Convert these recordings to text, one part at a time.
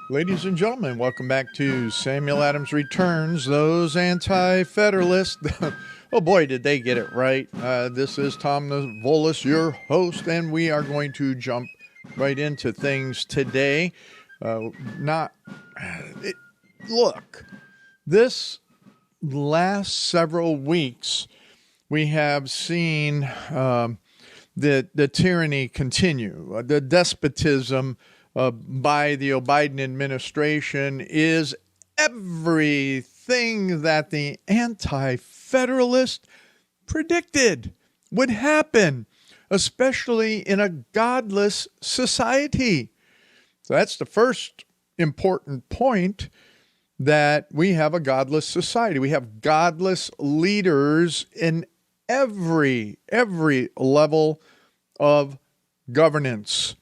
Ladies and gentlemen, welcome back to Samuel Adams Returns, those anti-federalists. Oh boy, did they get it right. This is Tom Volis, your host, and we are going to jump right into things today. Look, this last several weeks, we have seen the tyranny continue, the despotism by the Biden administration is everything that the anti-federalist predicted would happen, especially in a godless society. So that's the first important point, that we have a godless society. We have godless leaders in every level of governance.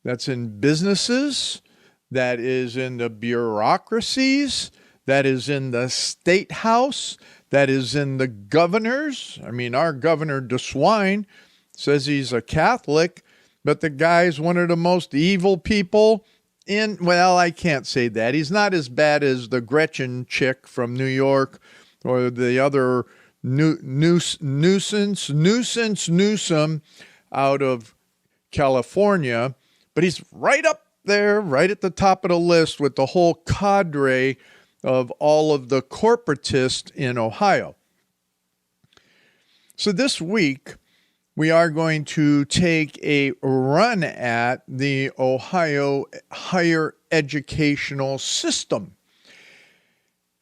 That's in businesses, that is in the bureaucracies, that is in the state house, that is in the governors. I mean, our governor DeSwine says he's a Catholic, but the guy's one of the most evil people well, I can't say that. He's not as bad as the Gretchen chick from New York or the other nuisance Newsom out of California. But he's right up there, right at the top of the list with the whole cadre of all of the corporatists in Ohio. So this week, we are going to take a run at the Ohio higher educational system.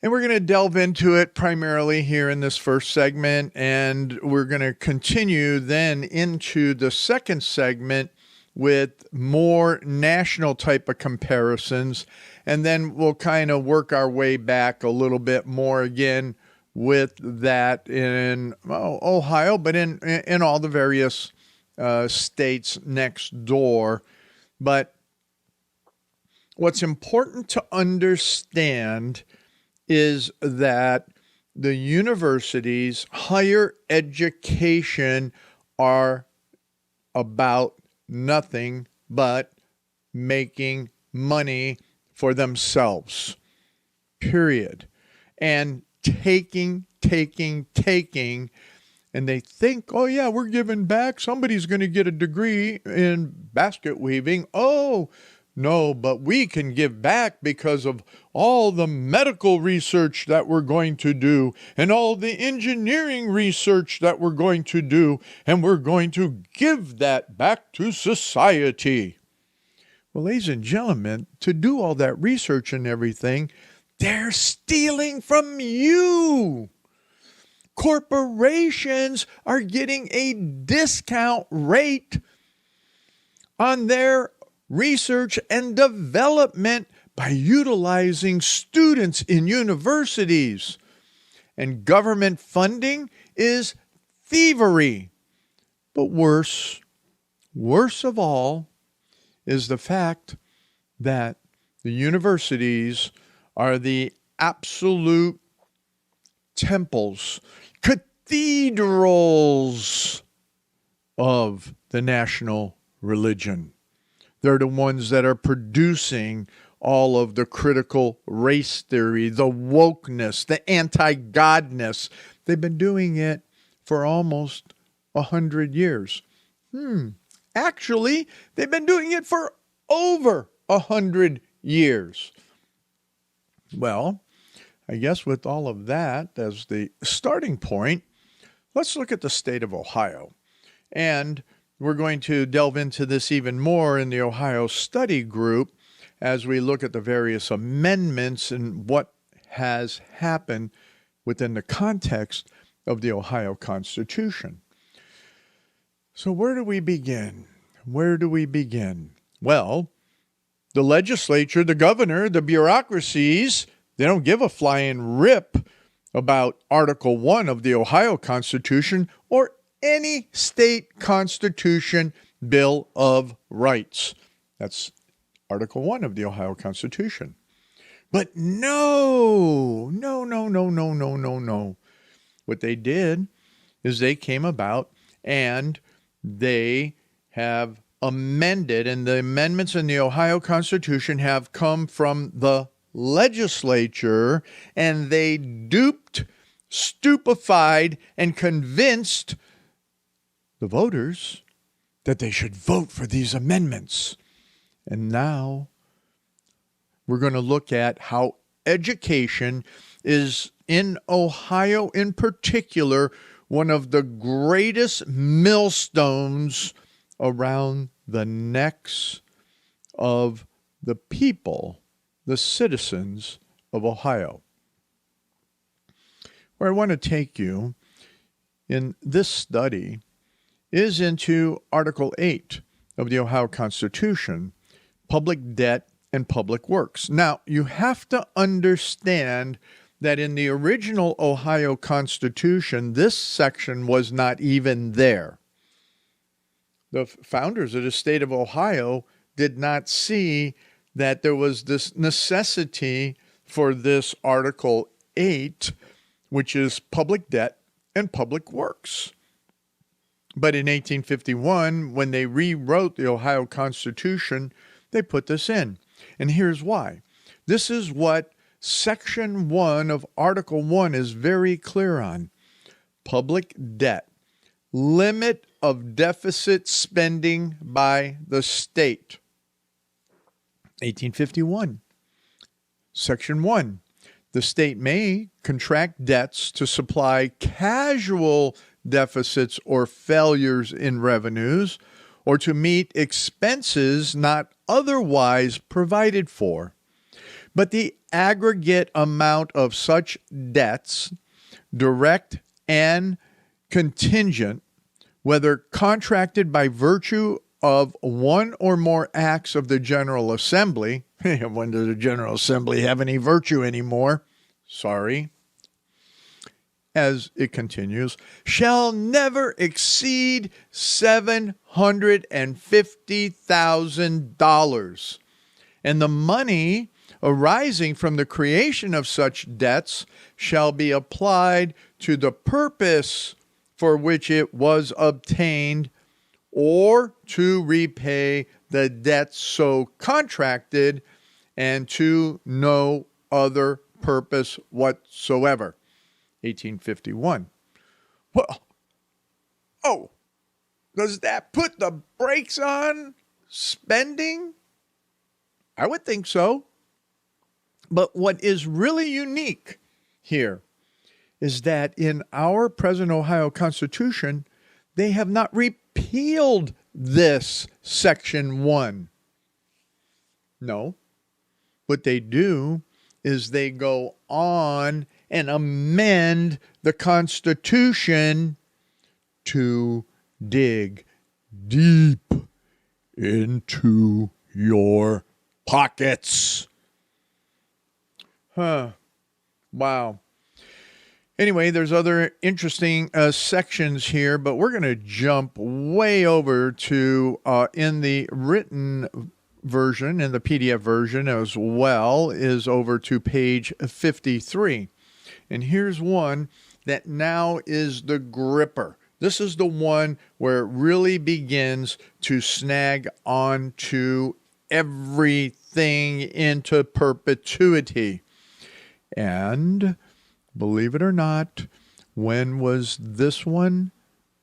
And we're going to delve into it primarily here in this first segment, and we're going to continue then into the second segment with more national type of comparisons, and then we'll kind of work our way back a little bit more again with that in Ohio, but in all the various states next door. But what's important to understand is that the universities, higher education, are about nothing but making money for themselves, period. And taking, and they think, oh yeah, we're giving back. Somebody's going to get a degree in basket weaving. Oh, no, but we can give back because of all the medical research that we're going to do and all the engineering research that we're going to do, and we're going to give that back to society. Well, ladies and gentlemen, to do all that research and everything, they're stealing from you. Corporations are getting a discount rate on their research and development by utilizing students in universities. And government funding is thievery. But worse of all, is the fact that the universities are the absolute temples, cathedrals of the national religion. They're the ones that are producing all of the critical race theory, the wokeness, the anti-godness. They've been doing it for almost 100 years. Actually, they've been doing it for over 100 years. Well, I guess with all of that as the starting point, let's look at the state of Ohio. And we're going to delve into this even more in the Ohio Study Group as we look at the various amendments and what has happened within the context of the Ohio Constitution. So where do we begin? Well, the legislature, the governor, the bureaucracies, they don't give a flying rip about Article 1 of the Ohio Constitution or any state constitution, Bill of Rights. That's Article 1 of the Ohio Constitution. But no. What they did is they came about and they have amended, and the amendments in the Ohio Constitution have come from the legislature, and they duped, stupefied, and convinced the voters that they should vote for these amendments. And now we're going to look at how education is, in Ohio in particular, one of the greatest millstones around the necks of the people, the citizens of Ohio. Where I want to take you in this study is into Article 8 of the Ohio Constitution, public debt and public works. Now, you have to understand that in the original Ohio Constitution, this section was not even there. The founders of the state of Ohio did not see that there was this necessity for this Article 8, which is public debt and public works. But in 1851, when they rewrote the Ohio Constitution, they put this in. And here's why. This is what Section 1 of Article 1 is very clear on. Public debt. Limit of deficit spending by the state. 1851. Section 1. The state may contract debts to supply casual deficits or failures in revenues, or to meet expenses not otherwise provided for. But the aggregate amount of such debts, direct and contingent, whether contracted by virtue of one or more acts of the General Assembly, when does the General Assembly have any virtue anymore? Sorry. As it continues, shall never exceed $750,000, and the money arising from the creation of such debts shall be applied to the purpose for which it was obtained, or to repay the debts so contracted, and to no other purpose whatsoever. 1851. Well, does that put the brakes on spending? I would think so. But what is really unique here is that in our present Ohio Constitution, they have not repealed this Section 1. No. What they do is they go on and amend the Constitution to dig deep into your pockets. Wow. Anyway, there's other interesting sections here, but we're going to jump way over to, in the written version, in the PDF version as well, is over to page 53. And here's one that now is the gripper. This is the one where it really begins to snag onto everything into perpetuity. And believe it or not, when was this one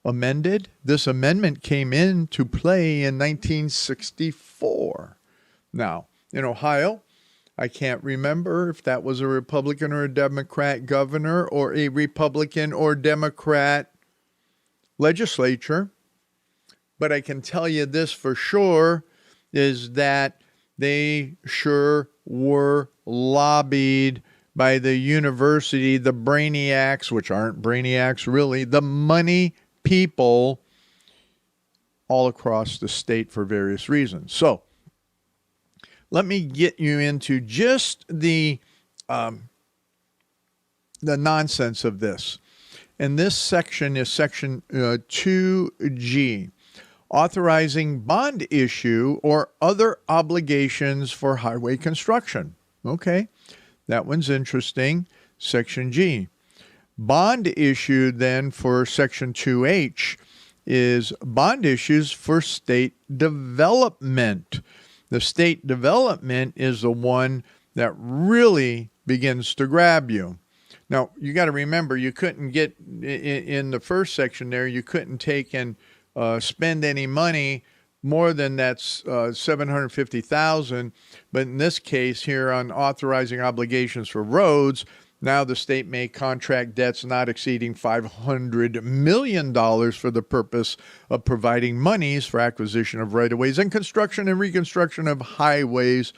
amended? This amendment came into play in 1964. Now, in Ohio, I can't remember if that was a Republican or a Democrat governor or a Republican or Democrat legislature. But I can tell you this for sure, is that they sure were lobbied by the university, the brainiacs, which aren't brainiacs really, the money people all across the state for various reasons. So let me get you into just the nonsense of this. And this section is section 2G, authorizing bond issue or other obligations for highway construction. Okay, that one's interesting. Section G. Bond issued then for section 2H is bond issues for state development. The state development is the one that really begins to grab you. Now, you got to remember, you couldn't get, in the first section there, you couldn't take and spend any money more than that's $750,000. But in this case here on authorizing obligations for roads, now the state may contract debts not exceeding $500 million for the purpose of providing monies for acquisition of right-of-ways and construction and reconstruction of highways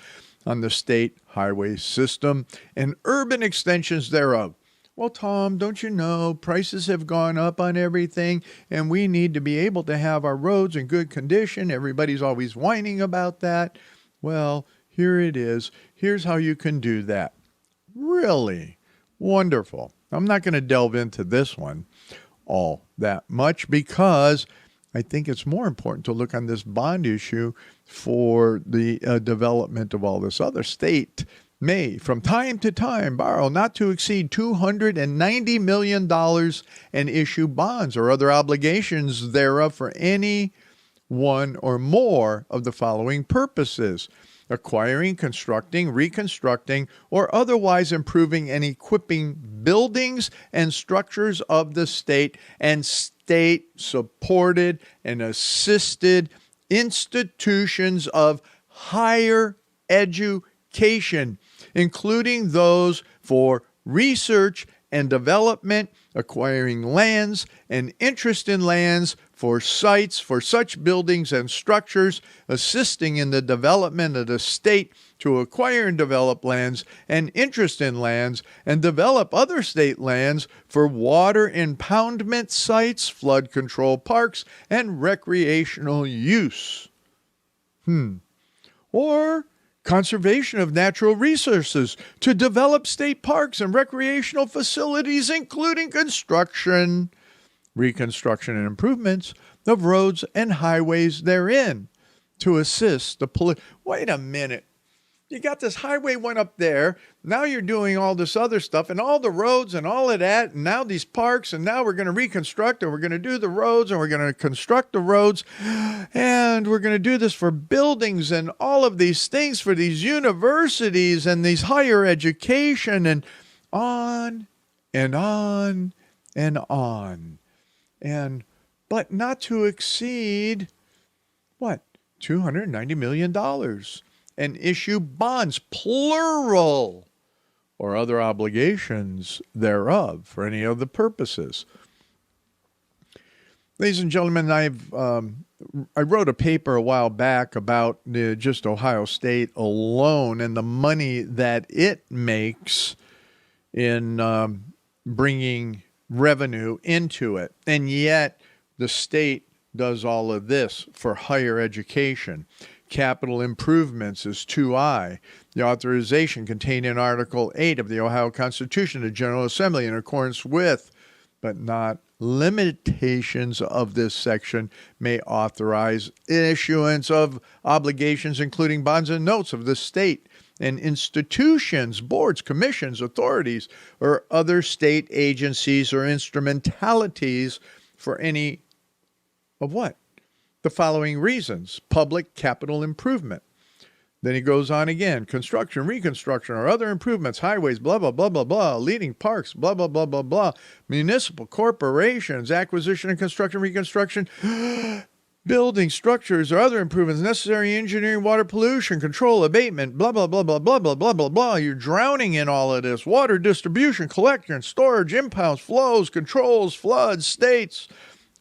on the state highway system and urban extensions thereof. Well, Tom, don't you know prices have gone up on everything and we need to be able to have our roads in good condition. Everybody's always whining about that. Well, here it is. Here's how you can do that. Really wonderful. I'm not going to delve into this one all that much because I think it's more important to look on this bond issue for the development of all this other. State may, from time to time, borrow not to exceed $290 million and issue bonds or other obligations thereof for any one or more of the following purposes: acquiring, constructing, reconstructing, or otherwise improving and equipping buildings and structures of the state and state-supported and assisted institutions of higher education, including those for research and development, acquiring lands and interest in lands for sites for such buildings and structures, assisting in the development of the state to acquire and develop lands and interest in lands, and develop other state lands for water impoundment sites, flood control parks, and recreational use. Or conservation of natural resources to develop state parks and recreational facilities, including construction, reconstruction, and improvements of roads and highways therein to assist the Wait a minute. You got this highway one up there. Now you're doing all this other stuff and all the roads and all of that. And now these parks, and now we're going to reconstruct and we're going to do the roads and we're going to construct the roads. And we're going to do this for buildings and all of these things for these universities and these higher education and on and on and on. But not to exceed, what, $290 million. And issue bonds, plural, or other obligations thereof for any other purposes. Ladies and gentlemen, I wrote a paper a while back about just Ohio State alone and the money that it makes in bringing revenue into it. And yet the state does all of this for higher education. Capital improvements is 2I. The authorization contained in Article 8 of the Ohio Constitution, the General Assembly, in accordance with, but not limitations of this section, may authorize issuance of obligations, including bonds and notes of the state and institutions, boards, commissions, authorities, or other state agencies or instrumentalities for any of what? The following reasons: public capital improvement. Then he goes on again: construction, reconstruction, or other improvements, highways, blah, blah, blah, blah, blah, leading parks, blah, blah, blah, blah, blah, municipal corporations, acquisition and construction, reconstruction, building structures, or other improvements, necessary engineering, water pollution, control, abatement, blah, blah, blah, blah, blah, blah, blah, blah, blah. You're drowning in all of this. Water distribution, collection, storage, impounds, flows, controls, floods, states.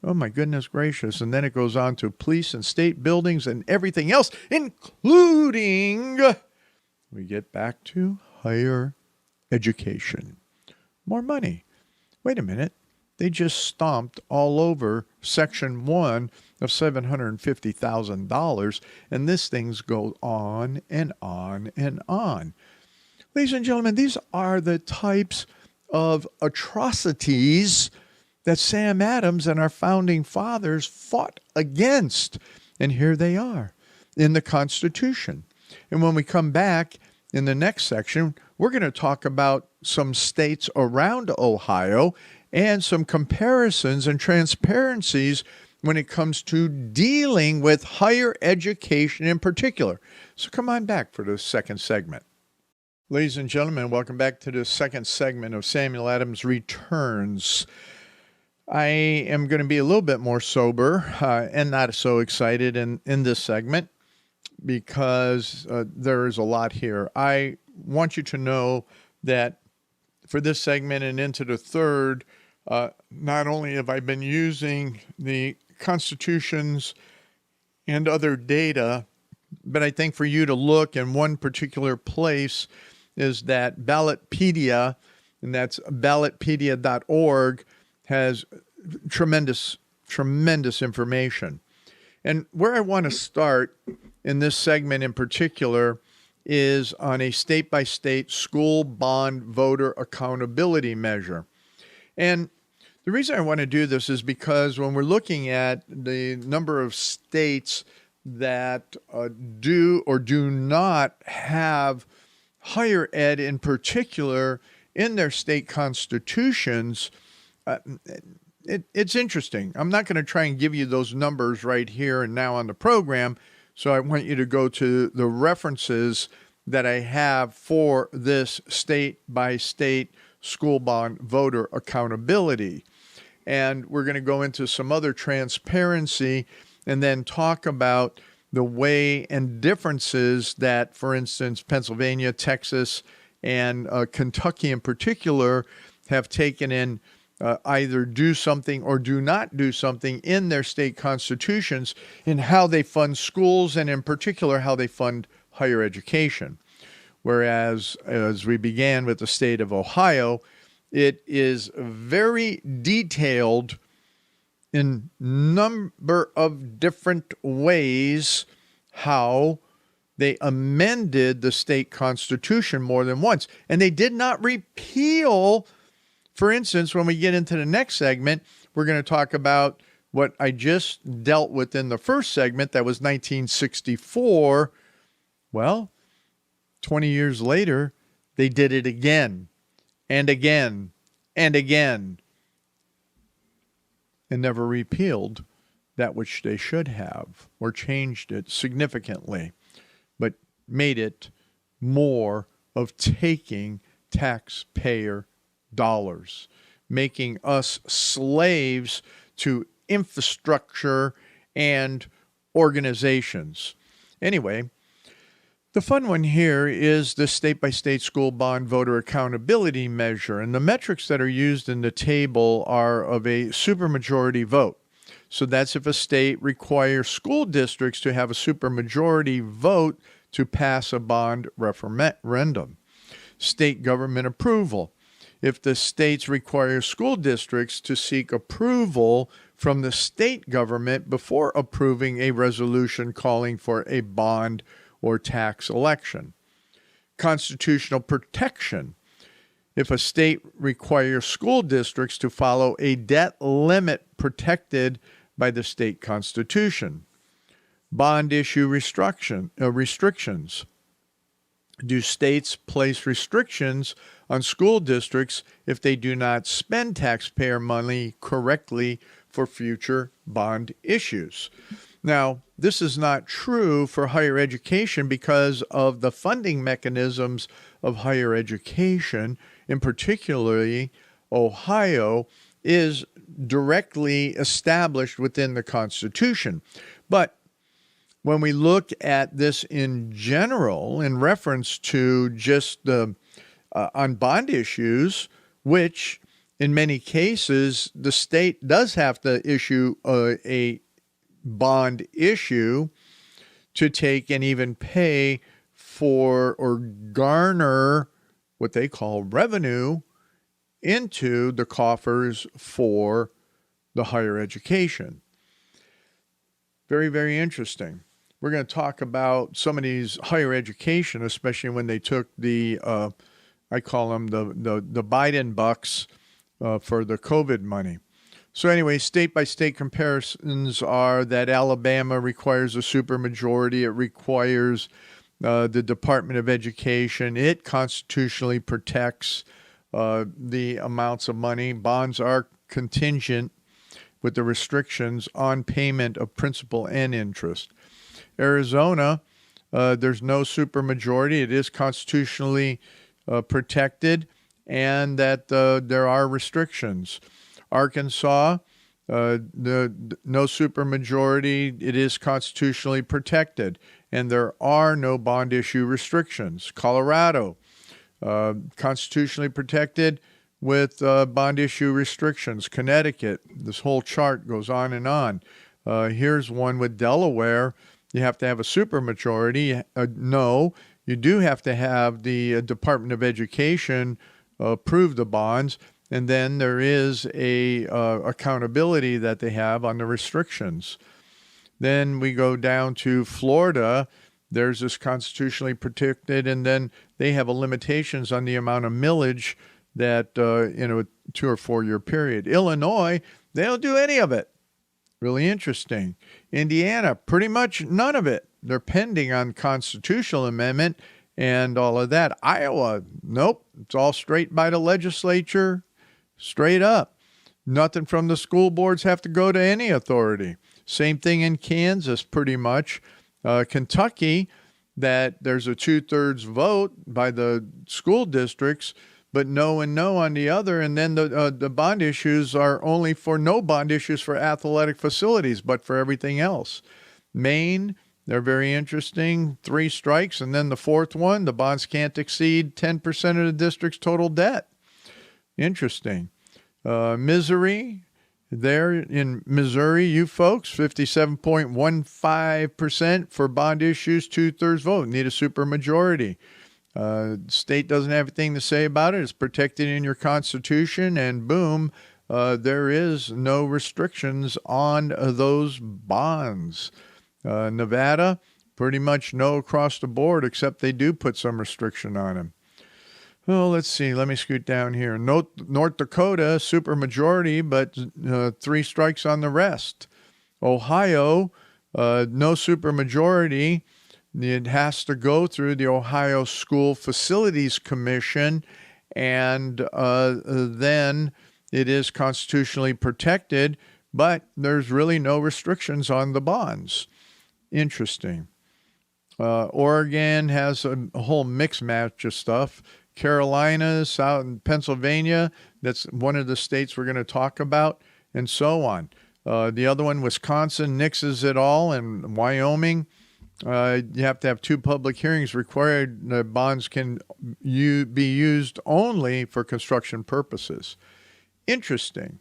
Oh, my goodness gracious. And then it goes on to police and state buildings and everything else, including, we get back to higher education. More money. Wait a minute. They just stomped all over Section 1 of $750,000, and this thing's go on and on and on. Ladies and gentlemen, these are the types of atrocities that Sam Adams and our founding fathers fought against. And here they are in the Constitution. And when we come back in the next section, we're going to talk about some states around Ohio and some comparisons and transparencies when it comes to dealing with higher education in particular. So come on back for the second segment. Ladies and gentlemen, welcome back to the second segment of Samuel Adams Returns. I am going to be a little bit more sober and not so excited in this segment because there is a lot here. I want you to know that for this segment and into the third, not only have I been using the constitutions and other data, but I think for you to look in one particular place is that Ballotpedia, and that's ballotpedia.org, has tremendous information. And where I want to start in this segment in particular is on a state-by-state school bond voter accountability measure. And the reason I want to do this is because when we're looking at the number of states that do or do not have higher ed in particular in their state constitutions, it's interesting. I'm not going to try and give you those numbers right here and now on the program, so I want you to go to the references that I have for this state-by-state school bond voter accountability. And we're going to go into some other transparency and then talk about the way and differences that, for instance, Pennsylvania, Texas, and Kentucky in particular have taken in either do something or do not do something in their state constitutions in how they fund schools and in particular how they fund higher education. Whereas, as we began with the state of Ohio, it is very detailed in number of different ways how they amended the state constitution more than once. And they did not repeal. For instance, when we get into the next segment, we're going to talk about what I just dealt with in the first segment. That was 1964. Well, 20 years later, they did it again and again and again and never repealed that which they should have or changed it significantly, but made it more of taking taxpayer dollars, making us slaves to infrastructure and organizations. Anyway, the fun one here is the state-by-state school bond voter accountability measure, and the metrics that are used in the table are of a supermajority vote. So that's if a state requires school districts to have a supermajority vote to pass a bond referendum. State government approval. If the states require school districts to seek approval from the state government before approving a resolution calling for a bond or tax election. Constitutional protection. If a state requires school districts to follow a debt limit protected by the state constitution. Bond issue restrictions. Do states place restrictions on school districts if they do not spend taxpayer money correctly for future bond issues? Now, this is not true for higher education because of the funding mechanisms of higher education. In particularly, Ohio is directly established within the Constitution. But when we look at this in general, in reference to just the on bond issues, which in many cases the state does have to issue a bond issue to take and even pay for or garner what they call revenue into the coffers for the higher education. Very, very interesting. We're going to talk about some of these higher education, especially when they took the, I call them the Biden bucks for the COVID money. So anyway, state-by-state comparisons are that Alabama requires a supermajority. It requires the Department of Education. It constitutionally protects the amounts of money. Bonds are contingent with the restrictions on payment of principal and interest. Arizona, there's no supermajority. It is constitutionally protected, and that there are restrictions. Arkansas, no supermajority. It is constitutionally protected, and there are no bond issue restrictions. Colorado, constitutionally protected with bond issue restrictions. Connecticut, this whole chart goes on and on. Here's one with Delaware. You have to have a supermajority. No, you do have to have the Department of Education approve the bonds, and then there is a accountability that they have on the restrictions. Then we go down to Florida. There's this constitutionally protected, and then they have limitations on the amount of millage that in a 2 or 4 year period. Illinois, they don't do any of it. Really interesting. Indiana, pretty much none of it. They're pending on constitutional amendment and all of that. Iowa, nope. It's all straight by the legislature, straight up. Nothing from the school boards have to go to any authority. Same thing in Kansas, pretty much. Kentucky, that there's a 2/3 vote by the school districts, but no and no on the other. And then the bond issues are only for no bond issues for athletic facilities, but for everything else. Maine, they're very interesting. 3 strikes. And then the fourth one, the bonds can't exceed 10% of the district's total debt. Interesting. Missouri, there in Missouri, you folks, 57.15% for bond issues, 2/3 vote. Need a supermajority. State doesn't have anything to say about it. It's protected in your Constitution, and boom, there is no restrictions on those bonds. Nevada, pretty much no across the board, except they do put some restriction on them. Well, let's see. Let me scoot down here. North Dakota, supermajority, but 3 strikes on the rest. Ohio, no supermajority. It has to go through the Ohio School Facilities Commission, and then it is constitutionally protected, but there's really no restrictions on the bonds. Interesting. Oregon has a whole mixed match of stuff. Carolina, South and Pennsylvania, that's one of the states we're going to talk about, and so on. The other one, Wisconsin, nixes it all, and Wyoming, you have to have 2 public hearings required. The bonds can be used only for construction purposes. Interesting.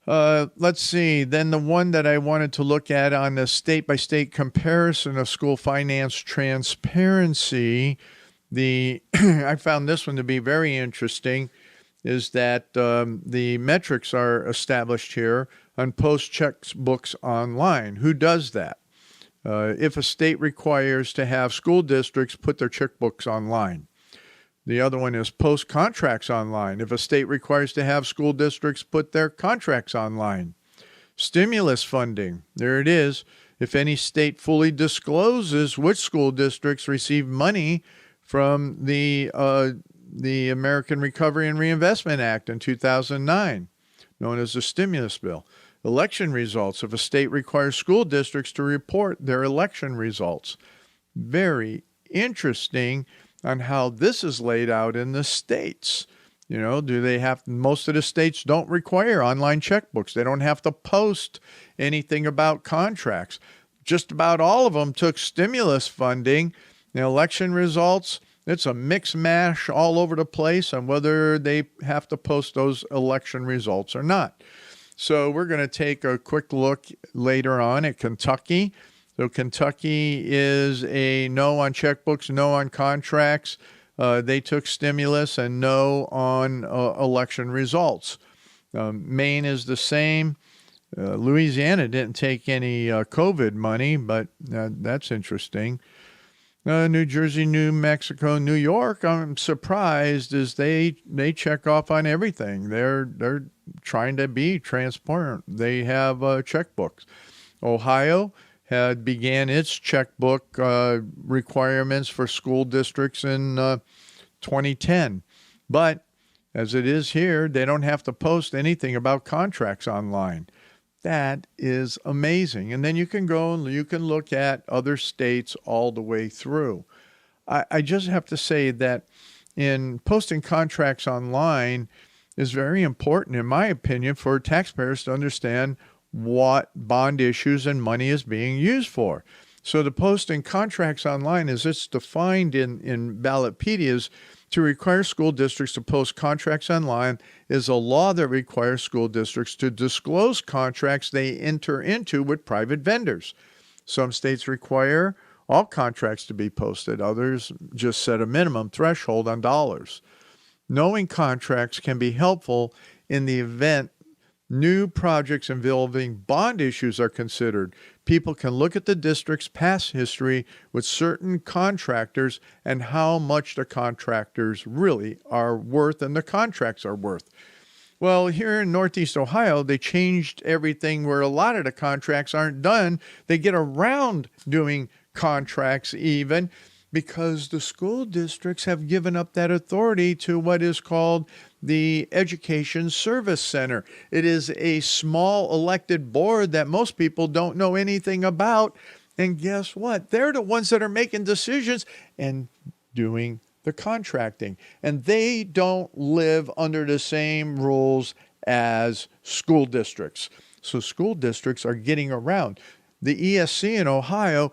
Let's see. Then the one that I wanted to look at on the state-by-state comparison of school finance transparency, I found this one to be very interesting, is that the metrics are established here on post checkbooks online. Who does that? If a state requires to have school districts put their checkbooks online. The other one is post contracts online. If a state requires to have school districts put their contracts online. Stimulus funding. There it is. If any state fully discloses which school districts receive money from the American Recovery and Reinvestment Act in 2009, known as the stimulus bill. Election results. If a state requires school districts to report their election results. Very interesting on how this is laid out in the states. Do they have, most of the states don't require online checkbooks. They don't have to post anything about contracts. Just about all of them took stimulus funding. The election results, it's a mix mash all over the place on whether they have to post those election results or not. So we're going to take a quick look later on at Kentucky. So Kentucky is a no on checkbooks, no on contracts. They took stimulus and no on election results. Maine is the same. Louisiana didn't take any COVID money, but that's interesting. New Jersey, New Mexico, New York, I'm surprised as they check off on everything. They're trying to be transparent. They have checkbooks. Ohio began its checkbook requirements for school districts in 2010. But As it is here, they don't have to post anything about contracts online. That is amazing. And then you can go and you can look at other states all the way through. I just have to say that in posting contracts online is very important, in my opinion, for taxpayers to understand what bond issues and money is being used for. So the posting contracts online, as it's defined in Ballotpedias, to require school districts to post contracts online is a law that requires school districts to disclose contracts they enter into with private vendors. Some states require all contracts to be posted. Others just set a minimum threshold on dollars. Knowing contracts can be helpful in the event new projects involving bond issues are considered. People can look at the district's past history with certain contractors and how much the contractors really are worth and the contracts are worth. Well, here in Northeast Ohio, they changed everything where a lot of the contracts aren't done. They get around doing contracts even because the school districts have given up that authority to what is called the Education Service Center. It is a small elected board that most people don't know anything about. And guess what? They're the ones that are making decisions and doing the contracting. And they don't live under the same rules as school districts. So school districts are getting around. The ESC in Ohio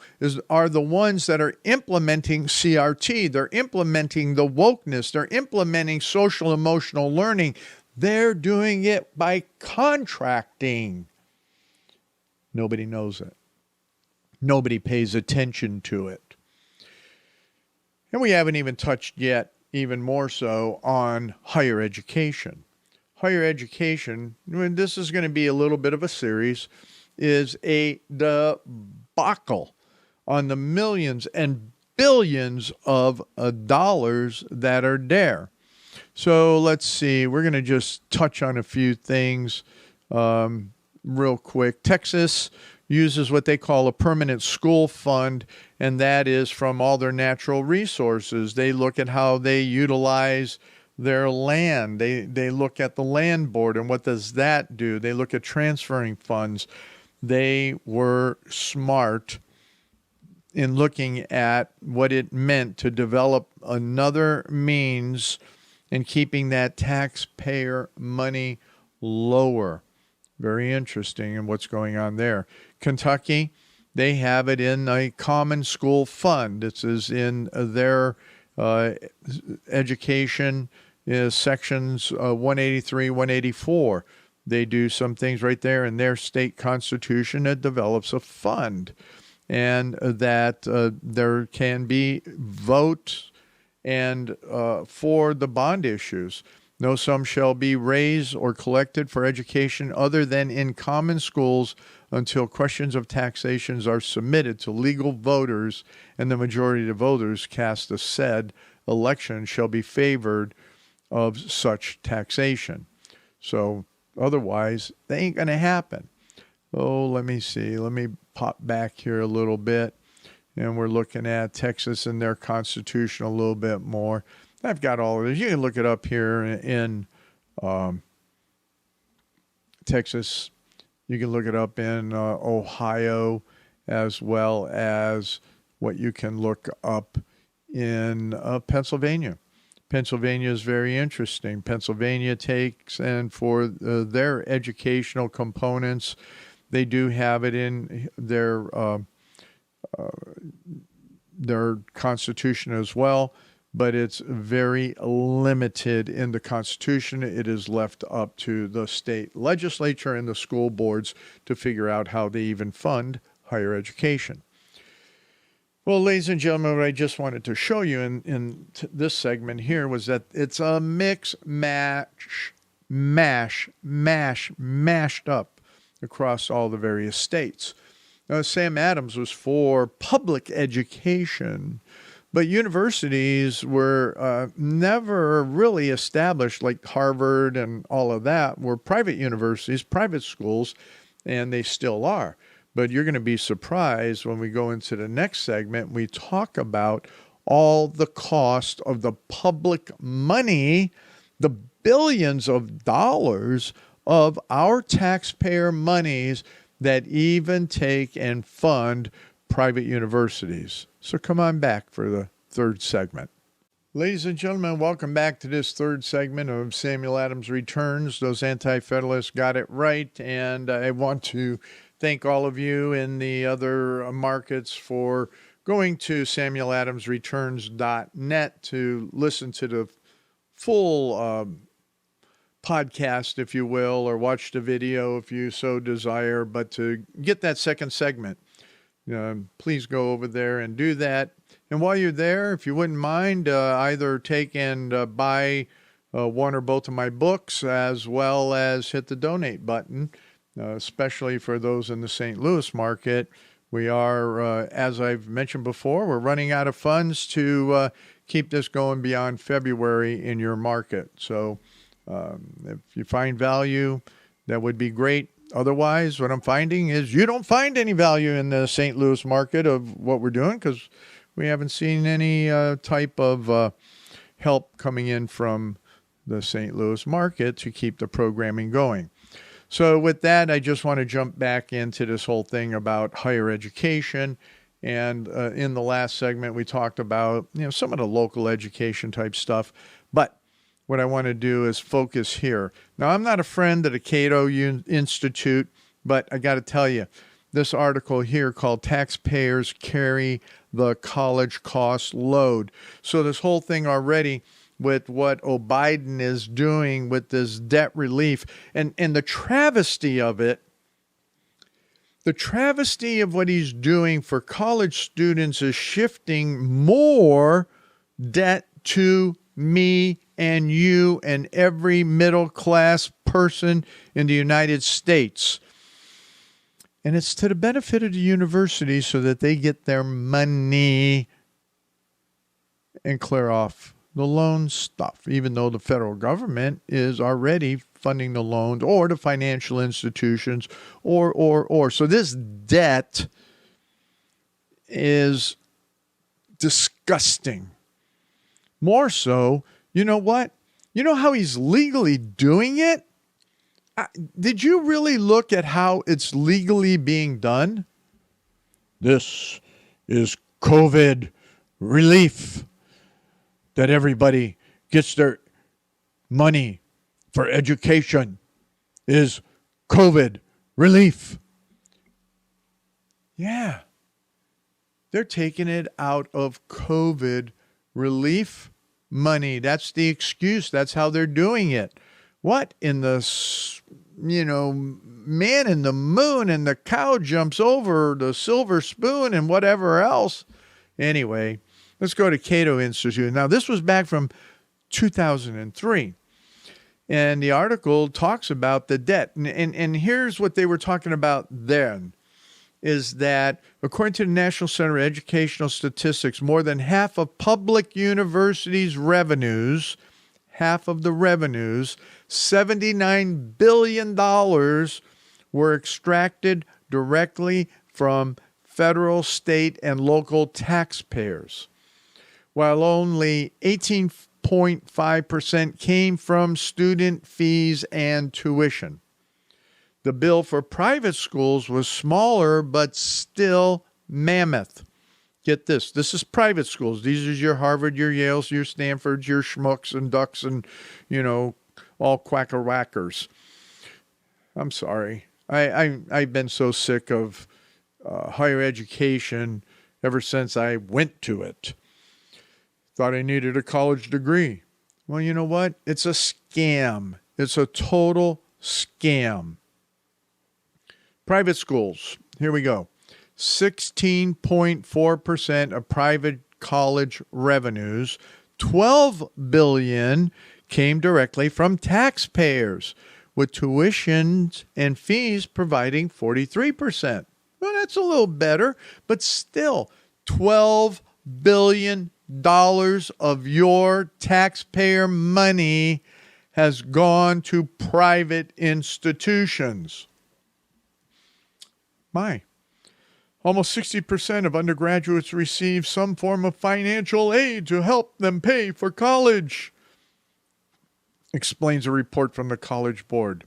are the ones that are implementing CRT. They're implementing the wokeness. They're implementing social emotional learning. They're doing it by contracting. Nobody knows it. Nobody pays attention to it. And we haven't even touched yet, even more so, on higher education. Higher education, and this is going to be a little bit of a series, is a debacle on the millions and billions of dollars that are there. So let's see. We're going to just touch on a few things real quick. Texas uses what they call a permanent school fund, and that is from all their natural resources. They look at how they utilize their land. They look at the land board and what does that do. They look at transferring funds. They were smart in looking at what it meant to develop another means and keeping that taxpayer money lower. Very interesting in what's going on there. Kentucky, they have it in a common school fund. This is in their education sections 183, 184. They do some things right there in their state constitution that develops a fund, and that there can be votes and for the bond issues. No sum shall be raised or collected for education other than in common schools until questions of taxations are submitted to legal voters and the majority of the voters cast the said election shall be favored of such taxation. So otherwise, they ain't going to happen. Oh, let me see. Let me pop back here a little bit. And we're looking at Texas and their constitution a little bit more. I've got all of this. You can look it up here in Texas. You can look it up in Ohio, as well as what you can look up in Pennsylvania. Pennsylvania is very interesting. Pennsylvania takes, and for their educational components, they do have it in their constitution as well, but it's very limited in the Constitution. It is left up to the state legislature and the school boards to figure out how they even fund higher education. Well, ladies and gentlemen, what I just wanted to show you in this segment here was that it's a mix, mashed up across all the various states. Now, Sam Adams was for public education, but universities were never really established, like Harvard and all of that, were private universities, private schools, and they still are. But you're going to be surprised when we go into the next segment, we talk about all the cost of the public money, the billions of dollars of our taxpayer monies that even take and fund private universities. So come on back for the third segment. Ladies and gentlemen, welcome back to this third segment of Samuel Adams Returns. Those anti-federalists got it right, and I want to thank all of you in the other markets for going to samueladamsreturns.net to listen to the full podcast, if you will, or watch the video if you so desire. But to get that second segment, please go over there and do that. And while you're there, if you wouldn't mind, either take and buy one or both of my books, as well as hit the donate button, especially for those in the St. Louis market. We are, as I've mentioned before, we're running out of funds to keep this going beyond February in your market. So if you find value, that would be great. Otherwise, what I'm finding is you don't find any value in the St. Louis market of what we're doing, because we haven't seen any type of help coming in from the St. Louis market to keep the programming going. So with that, I just want to jump back into this whole thing about higher education. And in the last segment, we talked about some of the local education type stuff. But what I want to do is focus here. Now, I'm not a friend of the Cato Institute, but I got to tell you, this article here called Taxpayers Carry the College Cost Load. So this whole thing already with what Biden is doing with this debt relief and the travesty of it, the travesty of what he's doing for college students is shifting more debt to me and you and every middle class person in the United States. And it's to the benefit of the university so that they get their money and clear off the loan stuff, even though the federal government is already funding the loans or the financial institutions or. So this debt is disgusting. More so, you know what? You know how he's legally doing it? Did you really look at how it's legally being done? This is COVID relief, that everybody gets their money for education is COVID relief. Yeah, they're taking it out of COVID relief money. That's the excuse. That's how they're doing it. What in the, man in the moon and the cow jumps over the silver spoon and whatever else. Anyway, let's go to Cato Institute. Now, this was back from 2003. And the article talks about the debt. And here's what they were talking about then, is that according to the National Center for Educational Statistics, more than half of public universities' revenues, $79 billion were extracted directly from federal, state, and local taxpayers, while only 18.5% came from student fees and tuition. The bill for private schools was smaller, but still mammoth. Get this. This is private schools. These are your Harvard, your Yales, your Stanfords, your schmucks and ducks and, all quacker-whackers. I'm sorry. I've been so sick of higher education ever since I went to it. Thought I needed a college degree. Well, you know what? It's a scam. It's a total scam. Private schools. Here we go. 16.4% of private college revenues, $12 billion came directly from taxpayers, with tuitions and fees providing 43%. Well, that's a little better, but still, $12 billion of your taxpayer money has gone to private institutions. My. Almost 60% of undergraduates receive some form of financial aid to help them pay for college. explains a report from the College Board.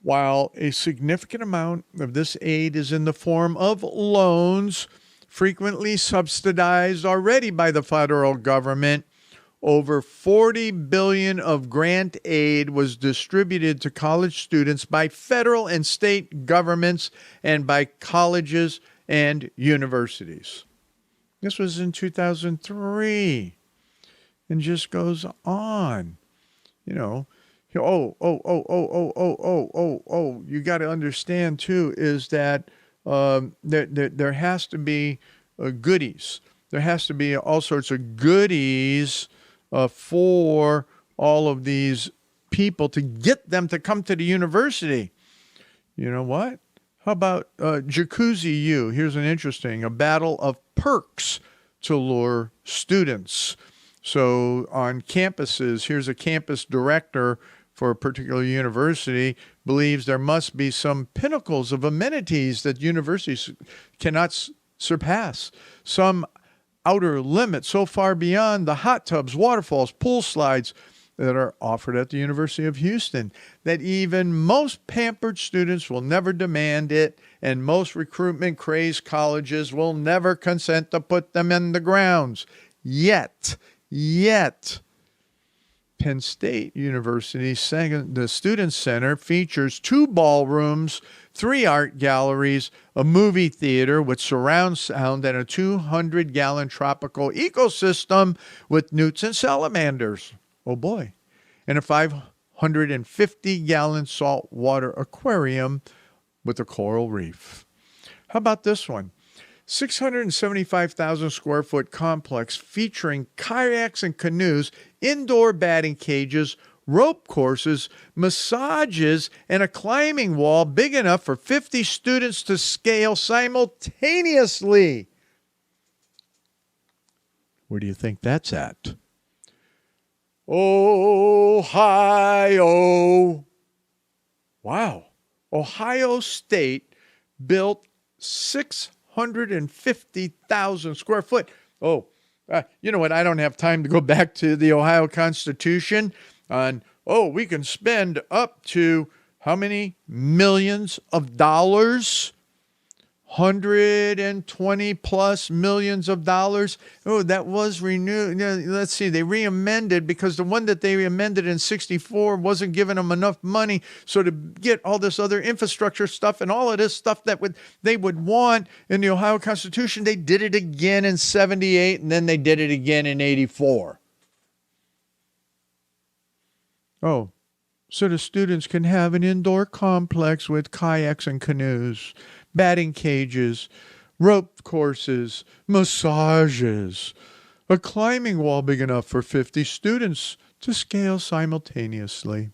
While a significant amount of this aid is in the form of loans, frequently subsidized already by the federal government, over $40 billion of grant aid was distributed to college students by federal and state governments and by colleges and universities. This was in 2003 and just goes on. You got to understand too is that there has to be goodies. There has to be all sorts of goodies for all of these people to get them to come to the university. You know what? How about Jacuzzi U? Here's a battle of perks to lure students. So on campuses, here's a campus director for a particular university believes there must be some pinnacles of amenities that universities cannot surpass. Some outer limit so far beyond the hot tubs, waterfalls, pool slides that are offered at the University of Houston that even most pampered students will never demand it, and most recruitment-crazed colleges will never consent to put them in the grounds. Yet, Penn State University, the Student Center, features 2 ballrooms, 3 art galleries, a movie theater with surround sound, and a 200-gallon tropical ecosystem with newts and salamanders. Oh boy. And a 550-gallon saltwater aquarium with a coral reef. How about this one? 675,000 square foot complex featuring kayaks and canoes, indoor batting cages, rope courses, massages, and a climbing wall big enough for 50 students to scale simultaneously. Where do you think that's at? Ohio. Wow. Ohio State built 650,000 square foot. You know what? I don't have time to go back to the Ohio Constitution on, we can spend up to how many millions of dollars? 120 plus millions of dollars. That was renewed. Let's see, they re-amended because the one that they amended in 64 wasn't giving them enough money. So to get all this other infrastructure stuff and all of this stuff that they would want in the Ohio Constitution, they did it again in 78 and then they did it again in 84. So the students can have an indoor complex with kayaks and canoes, batting cages, rope courses, massages, a climbing wall big enough for 50 students to scale simultaneously.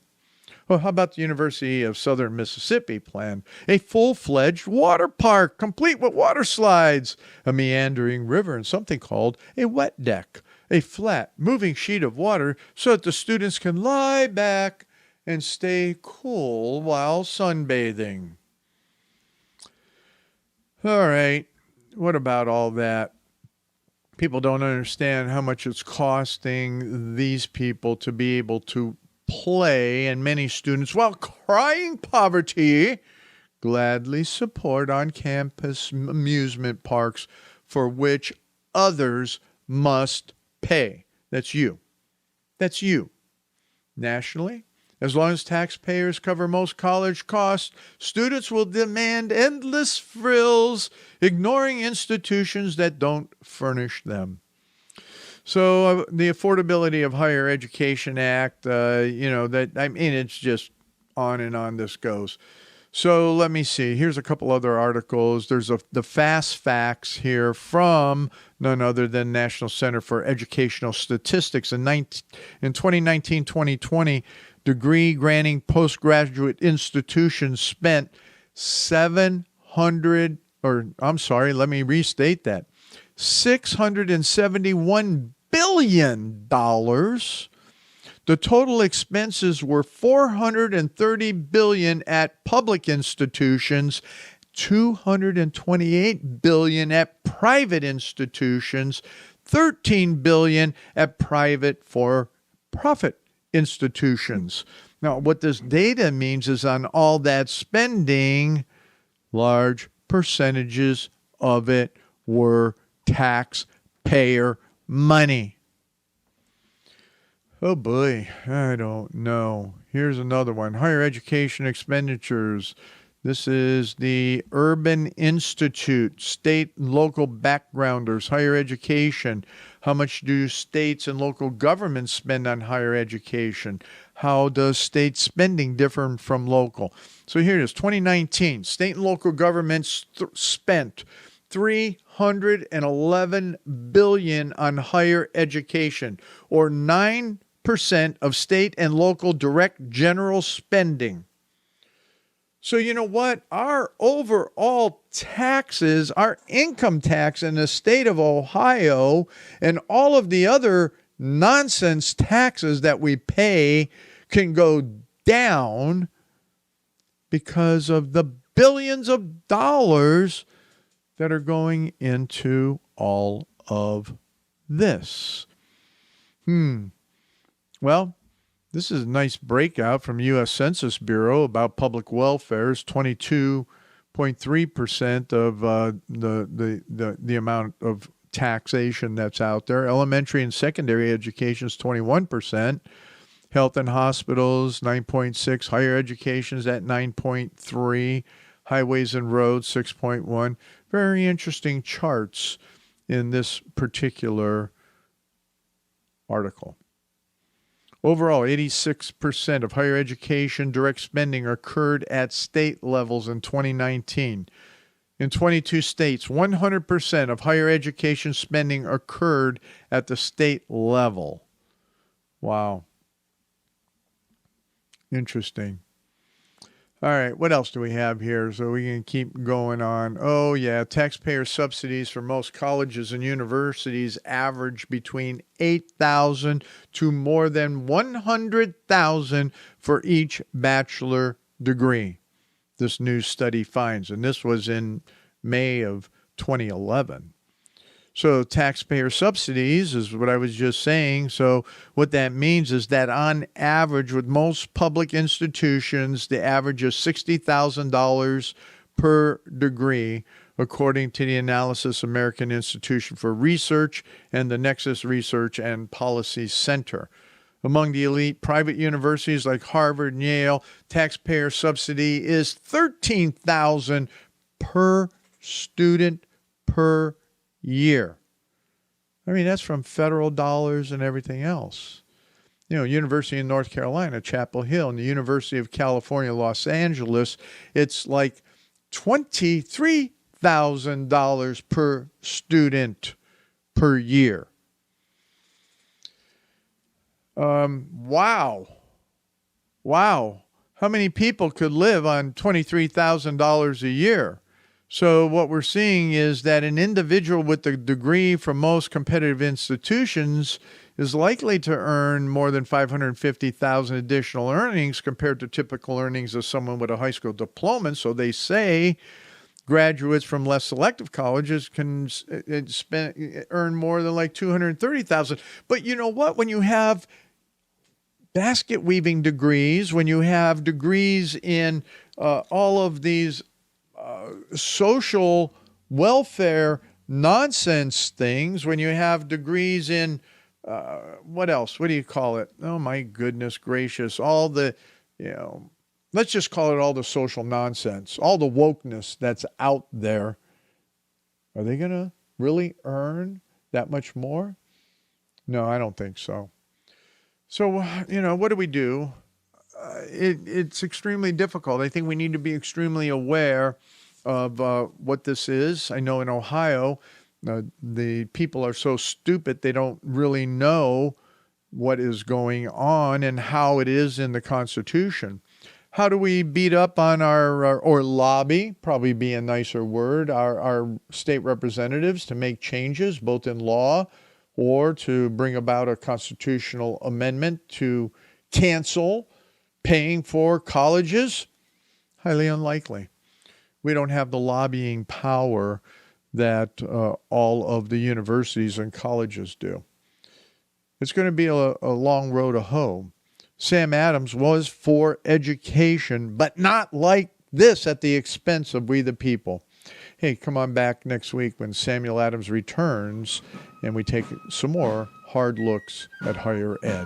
How about the University of Southern Mississippi plan? A full-fledged water park, complete with water slides, a meandering river, and something called a wet deck, a flat, moving sheet of water so that the students can lie back and stay cool while sunbathing. All right, what about all that? People don't understand how much it's costing these people to be able to play, and many students, while crying poverty, gladly support on-campus amusement parks for which others must pay. That's you. That's you. Nationally, as long as taxpayers cover most college costs, students will demand endless frills, ignoring institutions that don't furnish them. So the Affordability of Higher Education Act, it's just on and on this goes. So let me see. Here's a couple other articles. There's the Fast Facts here from none other than National Center for Educational Statistics. In 2019-2020, degree-granting postgraduate institutions spent $671 billion. The total expenses were $430 billion at public institutions, $228 billion at private institutions, $13 billion at private for-profit institutions. Now, what this data means is on all that spending, large percentages of it were taxpayer money. Oh boy, I don't know. Here's another one. Higher education expenditures. This is the Urban Institute, state and local backgrounders, higher education. How much do states and local governments spend on higher education? How does state spending differ from local? So here it is, 2019. State and local governments spent $311 billion on higher education, or 9% of state and local direct general spending. So you know what? Our overall taxes, our income tax in the state of Ohio, and all of the other nonsense taxes that we pay can go down because of the billions of dollars that are going into all of this. Well, this is a nice breakout from U.S. Census Bureau about public welfare. Is 22.3% of the amount of taxation that's out there. Elementary and secondary education is 21%. Health and hospitals, 9.6. Higher education is at 9.3. Highways and roads, 6.1. Very interesting charts in this particular article. Overall, 86% of higher education direct spending occurred at state levels in 2019. In 22 states, 100% of higher education spending occurred at the state level. Wow. Interesting. All right, what else do we have here so we can keep going on? Oh, yeah, taxpayer subsidies for most colleges and universities average between $8,000 to more than $100,000 for each bachelor degree, this new study finds. And this was in May of 2011. So taxpayer subsidies is what I was just saying. So what that means is that on average, with most public institutions, the average is $60,000 per degree, according to the Analysis American Institution for Research and the Nexus Research and Policy Center. Among the elite private universities like Harvard and Yale, taxpayer subsidy is $13,000 per student per year. I mean, that's from federal dollars and everything else. You know, University of North Carolina, Chapel Hill, and the University of California, Los Angeles, it's like $23,000 per student per year. Wow. How many people could live on $23,000 a year? So what we're seeing is that an individual with a degree from most competitive institutions is likely to earn more than $550,000 additional earnings compared to typical earnings of someone with a high school diploma. So they say graduates from less selective colleges can earn more than like $230,000. But you know what? When you have basket weaving degrees, when you have degrees in all of these social welfare nonsense things, when you have degrees in what else? What do you call it? Oh my goodness gracious. All the, let's just call it all the social nonsense, all the wokeness that's out there. Are they going to really earn that much more? No, I don't think so. So, what do we do? It's extremely difficult. I think we need to be extremely aware of what this is. I know in Ohio, the people are so stupid they don't really know what is going on and how it is in the Constitution. How do we beat up on or lobby, probably be a nicer word, our state representatives to make changes both in law or to bring about a constitutional amendment to cancel paying for colleges? Highly unlikely. We don't have the lobbying power that all of the universities and colleges do. It's going to be a long road to hoe. Sam Adams was for education, but not like this at the expense of we the people. Hey, come on back next week when Samuel Adams returns and we take some more hard looks at higher ed.